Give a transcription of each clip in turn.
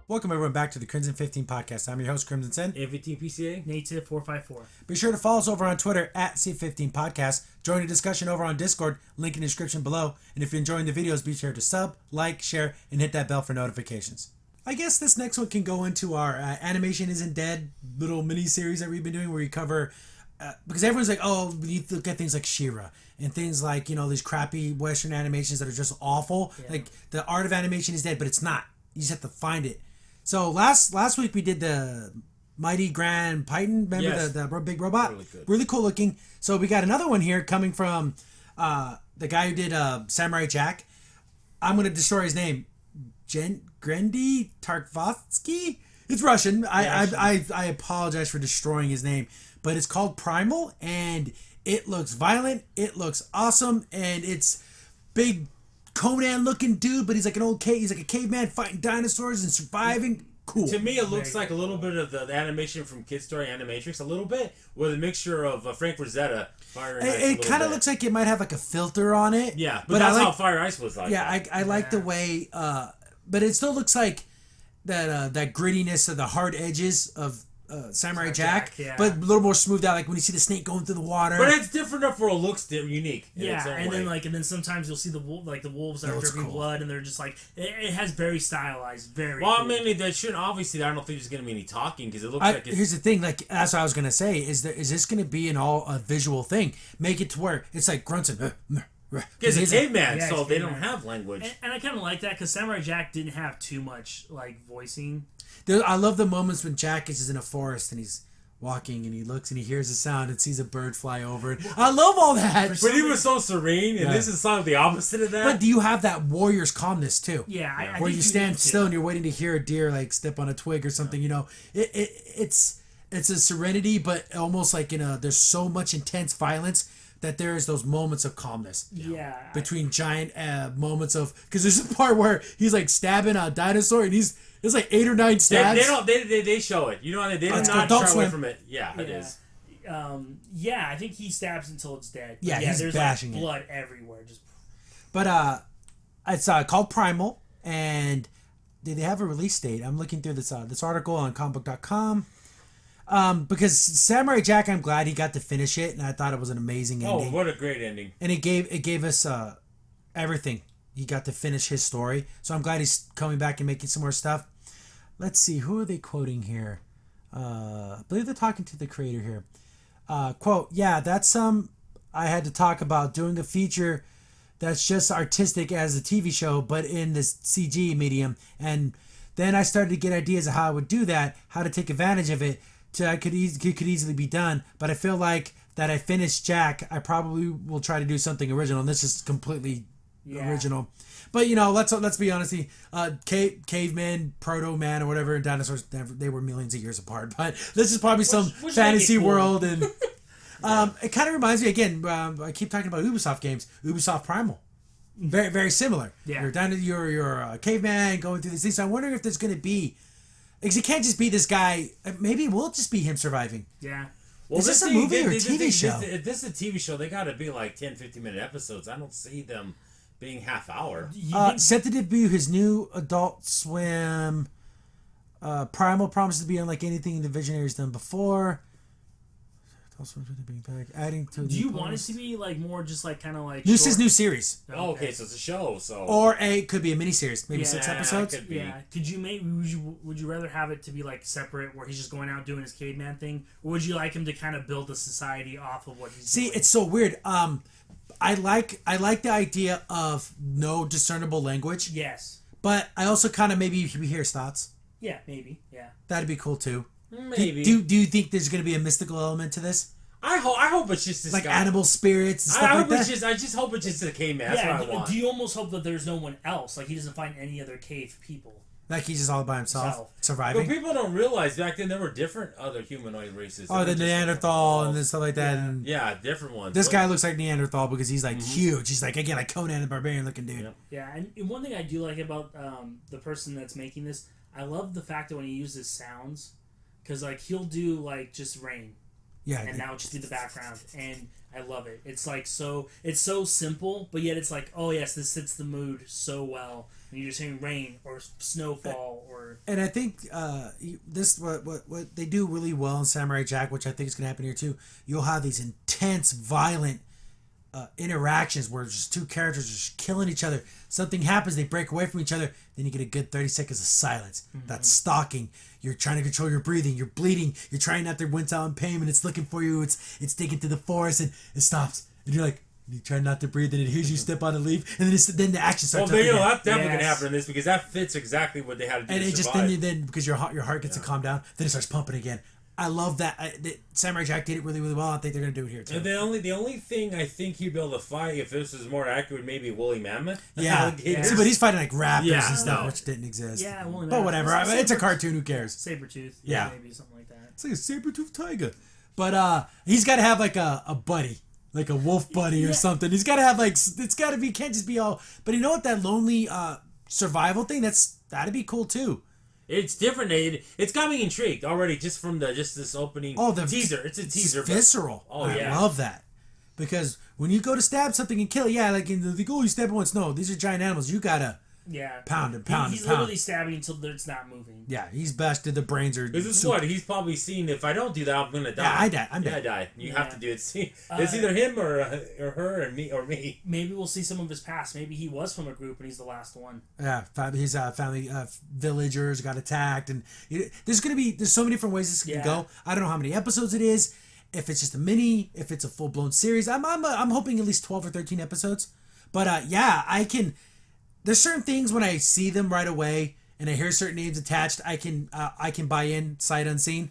Welcome everyone back to the Crimson 15 podcast. I'm your host, Crimson Sen. AVTPCA. Native 454. Be sure to follow us over on Twitter at C15 Podcast. Join the discussion over on Discord, link in the description below. And if you're enjoying the videos, be sure to sub, like, share, and hit that bell for notifications. I guess this next one can go into our Animation Isn't Dead little mini-series that we've been doing where we cover... because everyone's like, oh, we need to look at things like She-Ra and things like, these crappy Western animations that are just awful. Yeah. Like, the art of animation is dead, but it's not. You just have to find it. So last week we did the Mighty Grand Python. Remember yes. the big robot? Really cool looking. So we got another one here coming from the guy who did Samurai Jack. I'm going to destroy his name. Genndy Tartakovosky? It's Russian. I apologize for destroying his name. But it's called Primal, and it looks violent. It looks awesome, and it's big Conan-looking dude, but he's like he's like a caveman fighting dinosaurs and surviving. Cool. To me, it looks like a little bit of the animation from Kid Story Animatrix, a little bit, with a mixture of Frank Frazetta, Fire and Ice. It kind of looks like it might have like a filter on it. Yeah, but that's how Fire Ice was like. Yeah, I like the way, but it still looks like that grittiness of the hard edges of Samurai Jack, yeah. But a little more smoothed out, like when you see the snake going through the water. But it's different enough for it looks unique. Yeah, and then sometimes you'll see the wolves that are dripping blood, and they're just like it has very stylized, very. Well, cool. I mean, that shouldn't obviously. I don't think there's gonna be any talking because it looks like. Here's the thing, like that's what I was gonna say. Is this gonna be a visual thing? Make it to where it's like grunts and. Because it's caveman, so they don't have language. And I kind of like that because Samurai Jack didn't have too much like voicing. I love the moments when Jack is in a forest and he's walking and he looks and he hears a sound and sees a bird fly over. I love all that. But he was so serene, and this is sort of the opposite of that. But do you have that warrior's calmness too? Yeah, I where think you stand still and you're waiting to hear a deer like step on a twig or something. It's a serenity, but almost like there's so much intense violence that there is those moments of calmness. Yeah. Between giant moments of, because there's a part where he's like stabbing a dinosaur and it's like 8 or 9 stabs. They show it. They do not shy away from it. Yeah, it is. Yeah, I think he stabs until it's dead. Yeah, he's there's bashing like blood everywhere. Just. But it's called Primal, and they have a release date? I'm looking through this article on comicbook.com. Because Samurai Jack, I'm glad he got to finish it, and I thought it was an amazing ending. Oh, what a great ending! And it gave us everything. He got to finish his story, so I'm glad he's coming back and making some more stuff. Let's see, who are they quoting here? I believe they're talking to the creator here. Quote, yeah, that's I had to talk about doing a feature that's just artistic as a TV show, but in this CG medium. And then I started to get ideas of how I would do that, how to take advantage of it. It could easily be done, but I feel like that I finished Jack, I probably will try to do something original. And this is completely original. But let's be honest. Caveman, proto man, or whatever, and dinosaurs, they were millions of years apart. But this is probably some fantasy world, and it kind of reminds me again. I keep talking about Ubisoft games. Ubisoft Primal, very very similar. Yeah, you're a caveman going through these things. So I'm wondering if there's going to be, because it can't just be this guy. Maybe it will just be him surviving. Yeah. Well, is this a movie or a TV show? If this is a TV show, they got to be like 10, 15-minute episodes. I don't see them being half hour. Set to debut his new Adult Swim. Primal promises to be unlike anything the Visionaries done before. Adding to. Do you want it to be like more just like kind of like? This is new series. Oh, okay, so it's a show. So or it could be a miniseries, maybe 6 episodes. Could be. Yeah. Could you would you rather have it to be like separate, where he's just going out doing his caveman thing, or would you like him to kind of build a society off of what he's doing? It's so weird. I like the idea of no discernible language. Yes. But I also kind of maybe hear his thoughts. Yeah, maybe. Yeah. That'd be cool too. Maybe. Do you think there's going to be a mystical element to this? I hope it's just this like guy. Animal spirits and stuff like that. I just hope it's just a caveman. That's what I want. Do you almost hope that there's no one else? Like he doesn't find any other cave people. Like he's just all by himself, surviving. But people don't realize back then there were different other humanoid races. Oh, the Neanderthal and stuff like that. Yeah, and yeah, different ones. This guy looks like Neanderthal because he's like huge. He's like, again, like Conan the Barbarian looking dude. Yeah, and one thing I do like about the person that's making this, I love the fact that when he uses sounds, because like he'll do like just rain. Yeah, and now just do the background, and I love it. It's like it's so simple, but yet it's like, oh yes, this fits the mood so well. and you're just hearing rain or snowfall or. And I think this what they do really well in Samurai Jack, which I think is going to happen here too. You'll have these intense, violent interactions where just two characters are just killing each other. Something happens, they break away from each other. Then you get a good 30 seconds of silence. Mm-hmm. That's stalking. You're trying to control your breathing. You're bleeding. You're trying not to wince out in pain, and it's looking for you. It's digging through the forest, and it stops. And you're like, you try not to breathe, and it hears you step on a leaf, and then the action starts. Well, that's definitely gonna happen in this because that fits exactly what they had to do. And to it just survive. then because your heart gets to calm down, then it starts pumping again. I love that. Samurai Jack did it really, really well. I think they're gonna do it here too. And the only thing I think he'd be able to fight if this was more accurate, maybe woolly mammoth. Yeah. See, but he's fighting like raptors and stuff, no. which didn't exist. Yeah, woolly but mammoth. whatever. It's a cartoon. Who cares? Saber-tooth. Yeah. Maybe something like that. It's like a saber-toothed tiger. But he's got to have like a buddy. Like a wolf buddy or something. He's got to have like, it's got to be, can't just be all, but you know what, that lonely survival thing, that'd be cool too. It's different. It's got me intrigued already just from this opening teaser. It's a teaser. It's visceral. I love that. Because when you go to stab something and kill it, like in the you stab it once. No, these are giant animals. You gotta pound and pound. He's literally stabbing until it's not moving. Yeah, he's busted. The brains are. This is what he's probably seen. If I don't do that, I'm gonna die. Yeah, I die. I'm dead. I die. You have to do it. See, it's either him or her and me or me. Maybe we'll see some of his past. Maybe he was from a group and he's the last one. Yeah, his family villagers got attacked, and there's so many different ways this can go. I don't know how many episodes it is. If it's just a mini, if it's a full blown series, I'm hoping at least 12 or 13 episodes. But I can. There's certain things when I see them right away and I hear certain names attached, I can buy in sight unseen.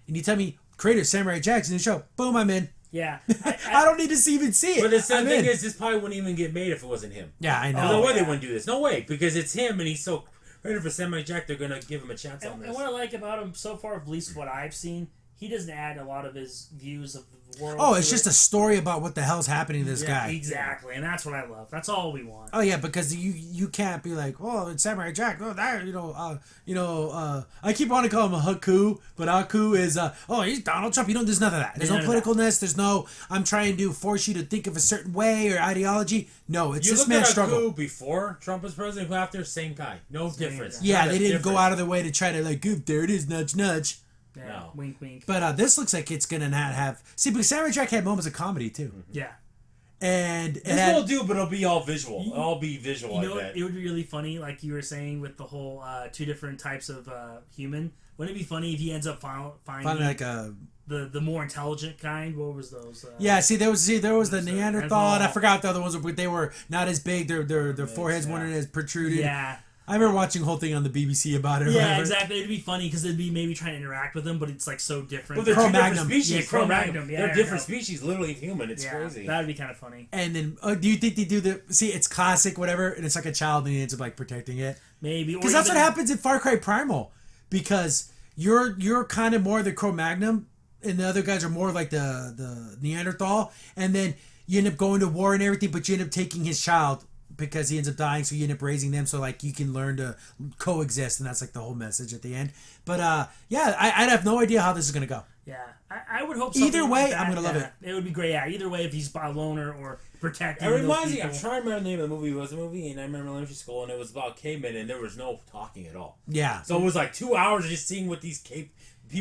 And you tell me creator Samurai Jack's in the show, boom, I'm in. Yeah, I don't need to even see it. But the thing is, this probably wouldn't even get made if it wasn't him. Yeah, I know. No way they wouldn't do this. No way, because it's him and he's so creator for Samurai Jack. They're gonna give him a chance on this. And what I like about him so far, at least what I've seen, he doesn't add a lot of his views of the world. Oh, it's just a story about what the hell's happening to this guy. Exactly, and that's what I love. That's all we want. Oh yeah, because you can't be like, oh, it's Samurai Jack. Oh, that I keep wanting to call him a Haku, but Haku is he's Donald Trump. There's none of that. There's no politicalness. There's no I'm trying to force you to think of a certain way or ideology. No, it's this man's struggle. Haku before Trump was president, who after same guy, no difference. Yeah, they didn't go out of their way to try to like, there it is, nudge nudge. Yeah, no. Wink, wink. But this looks like it's gonna not have. See, but Samurai Jack had moments of comedy too. Mm-hmm. Yeah. And this will do, but it'll be all visual. It'll all be visual. You know, it would be really funny, like you were saying, with the whole two different types of human. Wouldn't it be funny if he ends up finding like a the more intelligent kind? What was those? There was the Neanderthal, and I forgot the other ones, but they were not as big. Their foreheads weren't as protruded. Yeah. I remember watching the whole thing on the BBC about it. Yeah, exactly. It'd be funny because it'd be maybe trying to interact with them, but it's like so different. Well, they're two different species. Yeah, Cro-Magnon. They're different species, literally human. It's crazy. That'd be kind of funny. And then, do you think they do it's classic, whatever, and it's like a child and he ends up like protecting it? Maybe. Because that's what happens in Far Cry Primal. Because you're kind of more the Cro-Magnon, and the other guys are more like the Neanderthal, and then you end up going to war and everything, but you end up taking his child because he ends up dying, so you end up raising them so like you can learn to coexist, and that's like the whole message at the end. But I'd have no idea how this is gonna go. Yeah, I would hope either way I'm gonna love it. It would be great. Yeah, either way, if he's a loner or protecting. It reminds me. I'm trying to remember the name of the movie. It was a movie, and I remember elementary school, and it was about cavemen, and there was no talking at all. Yeah. So it was like 2 hours of just seeing what these people.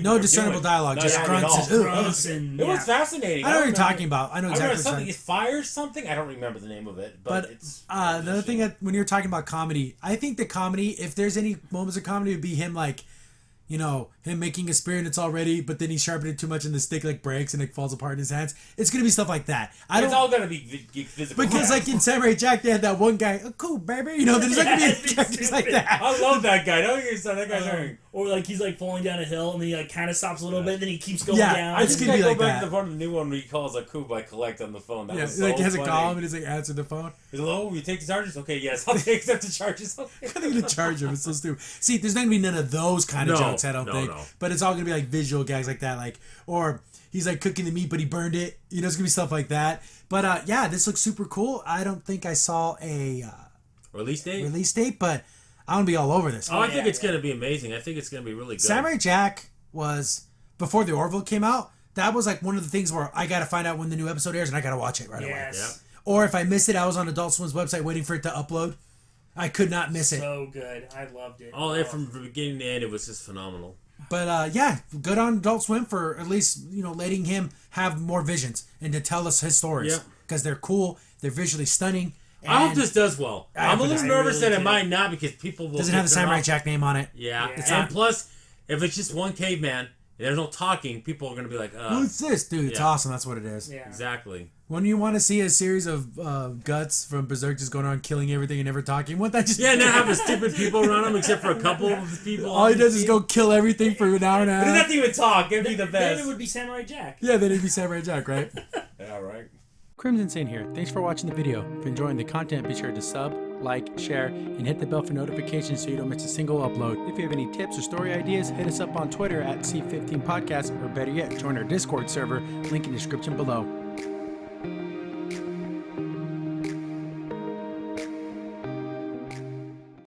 No discernible dialogue, just grunts and it was fascinating. I know what you're talking about. I know exactly what something. It fires something. I don't remember the name of it, but it's another thing that when you're talking about comedy, I think the comedy, if there's any moments of comedy, would be him like, him making a spear and it's all ready, but then he sharpened it too much and the stick like breaks and it falls apart in his hands. It's gonna be stuff like that. It's all gonna be physical. Because like in Samurai Jack, they had that one guy, cool baby, there's not gonna be characters like that. I love that guy. Don't get that guy's hurting. Or like he's like falling down a hill and then he like kind of stops a little bit, and then he keeps going down. I just gonna go like back to the part of the new one where he calls a coup by collect on the phone. That was so like he has funny. a call and he's like answer the phone. Hello, you take the charges? Okay, yes, I'll take the charges. I'm gonna charge him. It's so stupid. See, there's not gonna be none of those kind of jokes. I don't think. No. But it's all gonna be like visual gags like that, like or he's like cooking the meat but he burned it. It's gonna be stuff like that. But this looks super cool. I don't think I saw a release date, but I'm gonna be all over this. I think it's gonna be amazing. I think it's gonna be really good. Samurai Jack was before the Orville came out. That was like one of the things where I gotta find out when the new episode airs and I gotta watch it right away. Yes. Or if I missed it, I was on Adult Swim's website waiting for it to upload. I could not miss it. So good. I loved it. All from beginning to end, it was just phenomenal. But yeah, good on Adult Swim for at least letting him have more visions and to tell us his stories because they're cool, they're visually stunning. I hope this does well. I'm a little nervous that it do. might not because people will. Doesn't have the Samurai Jack name on it. Yeah, It's and not- plus, if it's just one caveman and there's no talking, people are gonna be like, Who's this dude? It's yeah. awesome. That's what it is. Yeah. exactly. When you want to see a series of guts from Berserk just going around killing everything and never talking, won't that just Yeah, not having stupid people around him except for a couple of people. all he does is go kill everything for an hour and a He doesn't have half. to even talk. It'd be the Then best. it would be Samurai Jack. Yeah, then it'd be Samurai Jack, right? Yeah, right. Crimson Saint here. Thanks for watching the video. If you're enjoying the content, be sure to sub, like, share, and hit the bell for notifications so you don't miss a single upload. If you have any tips or story ideas, hit us up on Twitter at C15 Podcast, or better yet, join our Discord server, link in the description below.